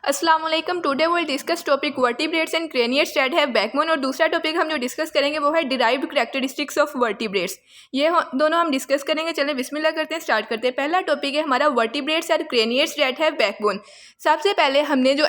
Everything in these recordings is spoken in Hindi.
अस्सलाम वालेकुम। Today will discuss topic vertebrates and craniates that have backbone. और दूसरा टॉपिक हम जो डिस्कस करेंगे वो है डिराइव्ड कैरेक्टरिस्टिक्स ऑफ वर्टिब्रेट्स। ये दोनों हम डिस्कस करेंगे। चलिए बिस्मिल्लाह करते हैं, स्टार्ट करते हैं। पहला टॉपिक है हमारा vertebrates and craniates that have backbone. सबसे पहले हमने जो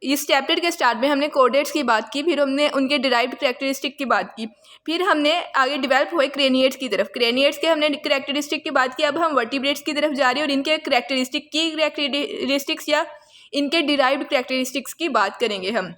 इस चैप्टर के स्टार्ट में हमने कोर्डेट्स की बात की, फिर हमने उनके डिराइव्ड कैरेक्टरिस्टिक की बात की, फिर हमने आगे डेवलप हुए क्रेनियट्स की तरफ। क्रेनियट्स के हमने कैरेक्टरिस्टिक की बात की। अब हम वर्टिब्रेट्स की तरफ जा रहे हैं और इनके कैरेक्टरिस्टिक्स या इनके डिराइव्ड कैरेक्टरिस्टिक्स की बात करेंगे। हम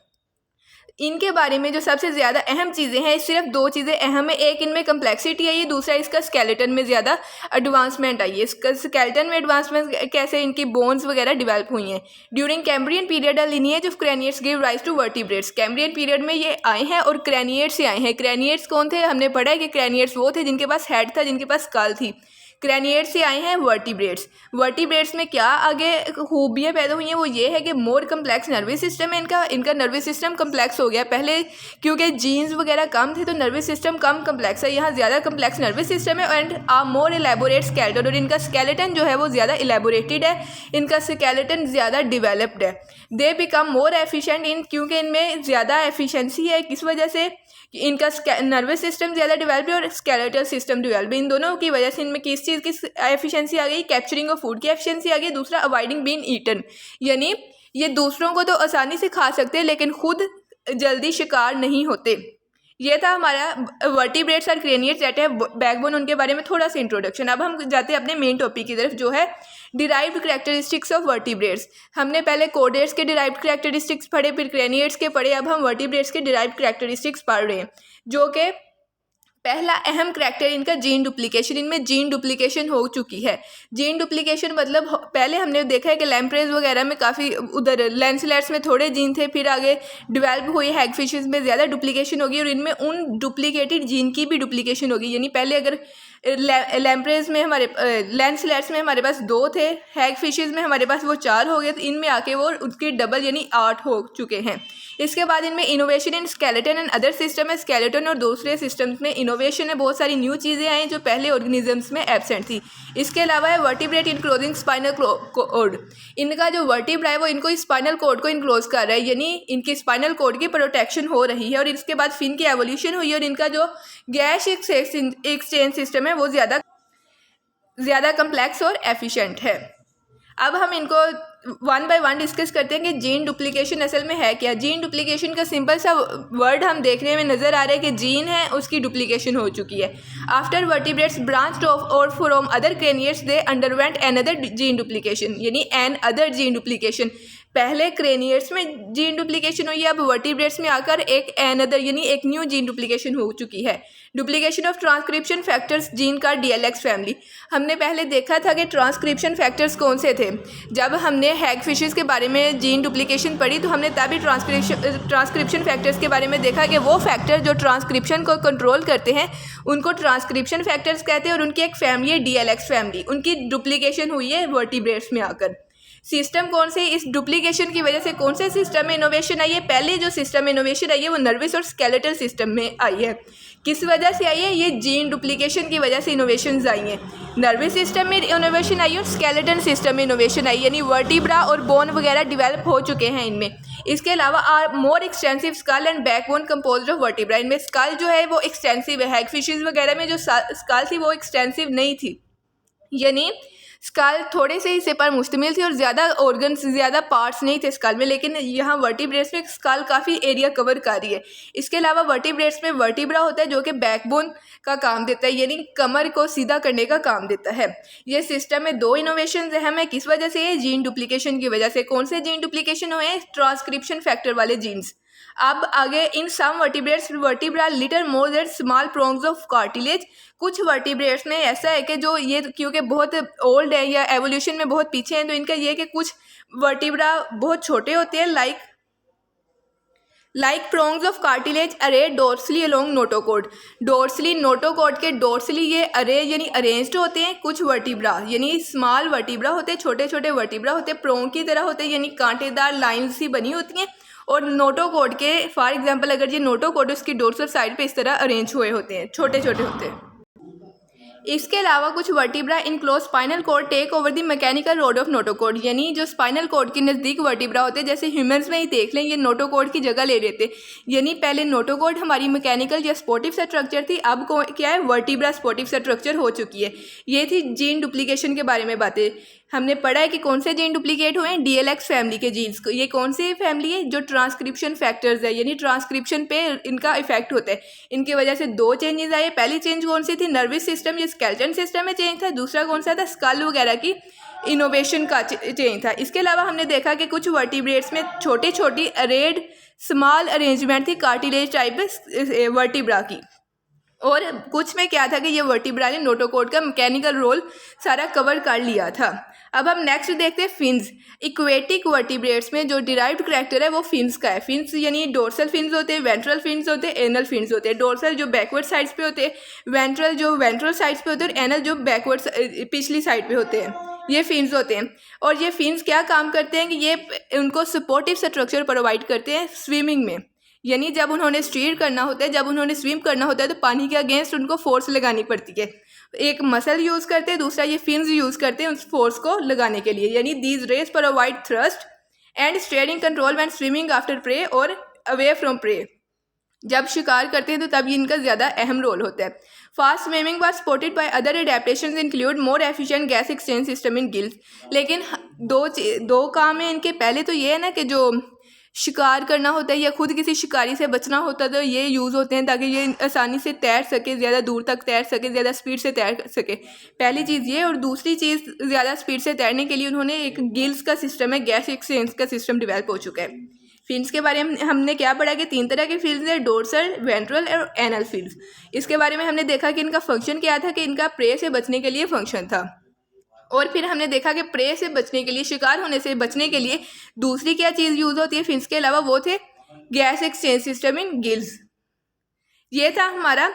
इनके बारे में जो सबसे ज़्यादा अहम चीज़ें हैं, सिर्फ दो चीज़ें अहम है। एक इनमें कम्प्लेक्सिटी आई है, दूसरा इसका स्केलेटन में ज़्यादा एडवांसमेंट आई है। इसका स्केलेटन में एडवांसमेंट कैसे, इनकी बोन्स वगैरह डेवलप हुई हैं during Cambrian period. Lineage of craniates give rise to vertebrates. Cambrian period में ये आए हैं और क्रेनियट्स से आए हैं। क्रेनियट्स कौन थे? हमने पढ़ा है कि क्रेनियट्स वो थे जिनके पास हेड था, जिनके पास स्कल थी। क्रेनियट्स से आए हैं वर्टिब्रेट्स। वर्टिब्रेट्स में क्या आगे खूबियाँ पैदा हुई हैं, वो ये है कि मोर कम्प्लेक्स नर्वस सिस्टम है इनका नर्वस सिस्टम कम्प्लेक्स हो गया। पहले क्योंकि जीन्स वगैरह कम थे तो नर्वस सिस्टम कम कम्प्लेक्स है, यहाँ ज़्यादा कम्प्लेक्स नर्वस सिस्टम है। And a more elaborate skeleton, और इनका स्केलेटन जो है वो ज़्यादा एलेबोरेटेड है, इनका स्केलेटन ज़्यादा डिवेलप्ड है। दे बिकम मोर एफिशिएंट इन, क्योंकि इनमें ज़्यादा एफिशिएंसी है। किस वजह से? इनका नर्वस सिस्टम ज़्यादा डेवलप है और स्केलेटल सिस्टम डेवलप है। इन दोनों की वजह से इनमें किस चीज़ की एफिशिएंसी आ गई? कैप्चरिंग ऑफ फूड की एफिशिएंसी आ गई। दूसरा अवॉइडिंग बीइंग ईटन, यानी ये दूसरों को तो आसानी से खा सकते हैं लेकिन खुद जल्दी शिकार नहीं होते। ये था हमारा वर्टिब्रेट्स और क्रेनियट्स दैट है बैकबोन, उनके बारे में थोड़ा सा इंट्रोडक्शन। अब हम जाते हैं अपने मेन टॉपिक की तरफ जो है डिराइव्ड कैरेक्टरिस्टिक्स ऑफ वर्टिब्रेट्स। हमने पहले कोर्डेट्स के डिराइव्ड कैरेक्टरिस्टिक्स पढ़े, फिर क्रेनियट्स के पढ़े, अब हम वर्टिब्रेट्स के डिराइव्ड कैरेक्टरिस्टिक्स पढ़ रहे हैं। जो कि पहला अहम करैक्टर इनका जीन डुप्लीकेशन। इनमें जीन डुप्लीकेशन हो चुकी है। जीन डुप्लीकेशन मतलब पहले हमने देखा है कि लैम्प्रेज वगैरह में काफ़ी, उधर लैंसलेट्स में थोड़े जीन थे, फिर आगे डेवलप हुई हैगफिशेस में ज़्यादा डुप्लीकेशन होगी और इनमें उन डुप्लीकेटेड जीन की भी डुप्लीकेशन होगी। यानी पहले अगर लैम्प्रेज में हमारे लैंसलेट्स में हमारे पास 2 थे, हैगफिशेस में हमारे पास वो 4 हो गए, तो इनमें आके वो उसके डबल यानी 8 हो चुके हैं। इसके बाद इनमें innovation in skeleton and other system है। स्केलेटन और दूसरे सिस्टम्स में इनोवेशन है, बहुत सारी न्यू चीज़ें आई जो पहले ऑर्गेनिजम्स में एब्सेंट थी। इसके अलावा है वर्टिब्रेट इनक्लोजिंग स्पाइनल कोड। इनका जो वर्टिब्रा है वो इनको स्पाइनल कोड को इनक्लोज कर रहा है, यानी इनकी स्पाइनल कोड की प्रोटेक्शन हो रही है। और इसके बाद फिन की एवोल्यूशन हुई और इनका जो गैस एक्सचेंज सिस्टम है वो ज़्यादा कम्प्लेक्स और एफिशिएंट है। अब हम इनको वन बाय वन डिस्कस करते हैं कि जीन डुप्लीकेशन असल में है क्या। जीन डुप्लीकेशन का सिंपल सा वर्ड हम देखने में नज़र आ रहा है कि जीन है, उसकी डुप्लीकेशन हो चुकी है। आफ्टर वर्टिब्रेट्स ब्रांच्ड ऑफ और from other craniates they underwent another gene duplication, यानी एन अदर जीन डुप्लीकेशन। पहले क्रेनियट्स में जीन डुप्लीकेशन हुई है, अब वर्टिब्रेट्स में आकर एक एनदर यानी एक न्यू जीन डुप्लीकेशन हो चुकी है। Duplication of transcription factors gene का डीएलएक्स फैमिली। हमने पहले देखा था कि ट्रांसक्रिप्शन फैक्टर्स कौन से थे। जब हमने हैगफिशेस के बारे में जीन डुप्लीकेशन पढ़ी तो हमने तभी ट्रांसक्रिप्शन फैक्टर्स के बारे में देखा कि वो फैक्टर जो ट्रांसक्रिप्शन को कंट्रोल करते हैं उनको ट्रांसक्रिप्शन फैक्टर्स कहते हैं और उनकी एक फैमिली है डीएलएक्स फैमिली। उनकी डुप्लीकेशन हुई है वर्टिब्रेट्स में आकर। सिस्टम कौन से, इस डुप्लीकेशन की वजह से कौन से सिस्टम में इनोवेशन आई है? पहले जो सिस्टम में इनोवेशन आई है वो नर्वस और स्केलेटल सिस्टम में आई है। किस वजह से आई है? ये जीन डुप्लीकेशन की वजह से इनोवेशंस आई हैं। नर्वस सिस्टम में इनोवेशन आई और स्केलेटन सिस्टम में इनोवेशन आई, यानी वर्टिब्रा और बोन वगैरह डेवलप हो चुके हैं इनमें। इसके अलावा more extensive skull and backbone composed of vertebra. इनमें स्कल जो है वो एक्सटेंसिव है। हैगफिशेस वगैरह में जो स्कल थी वो एक्सटेंसिव नहीं थी, यानी स्कल थोड़े से हिस्से पर मुश्तमिल थी और ज़्यादा ऑर्गन्स, ज़्यादा पार्ट्स नहीं थे स्कल में। लेकिन यहाँ वर्टिब्रेट्स में स्कल काफ़ी एरिया कवर कर रही है। इसके अलावा वर्टिब्रेट्स में वर्टिब्रा होता है जो कि बैकबोन का काम देता है, यानी कमर को सीधा करने का काम देता है। ये सिस्टम में 2 इनोवेशन अहम है। किस वजह से? जीन डुप्लीकेशन की वजह से। कौन से जीन डुप्लीकेशन हुए? ट्रांसक्रिप्शन फैक्टर वाले जीन्स। अब आगे in some vertebrates vertebra little more than small prongs of cartilage. कुछ वर्टिब्रेट्स में ऐसा है कि जो ये क्योंकि बहुत ओल्ड है या एवोल्यूशन में बहुत पीछे हैं, तो इनका ये है कि कुछ वर्टिब्रा बहुत छोटे होते हैं, लाइक प्रोंग्स ऑफ कार्टिलेज अरे dorsally along notochord. Dorsally notochord के डोर्सली ये अरे यानी अरेंज्ड होते हैं। कुछ वर्टिब्रा यानी स्मॉल वर्टिब्रा होते हैं, छोटे छोटे वर्टिब्रा होते हैं, प्रोंग की तरह होते हैं, यानी कांटेदार लाइन्स सी बनी होती हैं। और नोटोकॉर्ड के फॉर एग्जांपल अगर ये नोटोकॉर्ड उसकी डोर्सल साइड पे इस तरह अरेंज हुए होते हैं, छोटे छोटे होते हैं। इसके अलावा कुछ vertebrae enclose spinal cord take over the mechanical role of notochord, यानी जो स्पाइनल कॉर्ड के नज़दीक वर्टिब्रा होते हैं, जैसे ह्यूमंस में ही देख लें, ये नोटोकॉर्ड की जगह ले लेते, यानी पहले नोटोकॉर्ड हमारी मैकेनिकल या स्पोर्टिव स्ट्रक्चर थी, अब क्या है, वर्टिब्रा स्पोर्टिव स्ट्रक्चर हो चुकी है। ये थी जीन डुप्लीकेशन के बारे में बातें। हमने पढ़ा है कि कौन से जीन डुप्लीकेट हुए हैं, DLX फैमिली के जीन्स को। ये कौन सी फैमिली है, जो ट्रांसक्रिप्शन फैक्टर्स है, यानी ट्रांसक्रिप्शन पे इनका इफेक्ट होता है। इनकी वजह से 2 चेंजेस आए। पहली चेंज कौन सी थी, नर्वस सिस्टम या स्केलेटन सिस्टम में चेंज था। दूसरा कौन सा था, स्कल वगैरह की इनोवेशन का चेंज था। इसके अलावा हमने देखा कि कुछ वर्टिब्रेट्स में छोटी छोटी अरेड स्मॉल अरेंजमेंट थी कार्टिलेज टाइप वर्टिब्रा की, और कुछ में क्या था कि ये वर्टिब्रा ने नोटोकॉर्ड का मैकेनिकल रोल सारा कवर कर लिया था। अब हम नेक्स्ट देखते हैं फिन्स। इक्वेटिक वर्टिब्रेट्स में जो डिराइव्ड कैरेक्टर है वो फिन्स का है। फिन्स यानी डोर्सल फिन्स होते हैं, वेंट्रल फिन्स होते हैं, एनल फिन्स होते हैं। डोर्सल जो बैकवर्ड साइड्स पे होते हैं, वेंट्रल जो वेंट्रल साइड्स पे होते हैं, और एनल जो बैकवर्ड पिछली साइड पे होते हैं, ये फिन्स होते हैं। और ये फिन्स क्या काम करते हैं कि ये उनको सपोर्टिव स्ट्रक्चर प्रोवाइड करते हैं स्विमिंग में, यानी जब उन्होंने स्टीयर करना होता है, जब उन्होंने स्विम करना होता है, तो पानी के अगेंस्ट उनको फोर्स लगानी पड़ती है। एक मसल यूज़ करते हैं, दूसरा ये फिन्स यूज़ करते हैं उस फोर्स को लगाने के लिए, यानी these rays provide thrust and steering control when swimming after prey or away from prey. जब शिकार करते हैं तो तब इनका ज़्यादा अहम रोल होता है। Fast swimming was supported by other adaptations include more efficient gas exchange system in gills. लेकिन दो काम है इनके। पहले तो ये है ना कि जो शिकार करना होता है या खुद किसी शिकारी से बचना होता है, तो ये यूज़ होते हैं ताकि ये आसानी से तैर सके, ज़्यादा दूर तक तैर सके, ज़्यादा स्पीड से तैर सके। पहली चीज़ ये। और दूसरी चीज़, ज़्यादा स्पीड से तैरने के लिए उन्होंने एक गिल्स का सिस्टम है, गैस एक्सचेंज का सिस्टम डेवलप हो चुका है। फिन्स के बारे में हमने क्या पढ़ा कि 3 तरह के फिन्स है, डोर्सल, वेंट्रल और एनल फिन्स। इसके बारे में हमने देखा कि इनका फंक्शन क्या था, कि इनका प्रे से बचने के लिए फंक्शन था। और फिर हमने देखा कि प्रे से बचने के लिए, शिकार होने से बचने के लिए दूसरी क्या चीज़ यूज़ होती है फिन्स के अलावा, वो थे gas exchange system in gills. ये था हमारा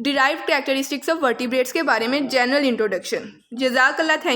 डिराइव्ड कैरेक्टरिस्टिक्स ऑफ वर्टिब्रेट्स के बारे में जनरल इंट्रोडक्शन। जज़ाकल्लाह, थैंक यू।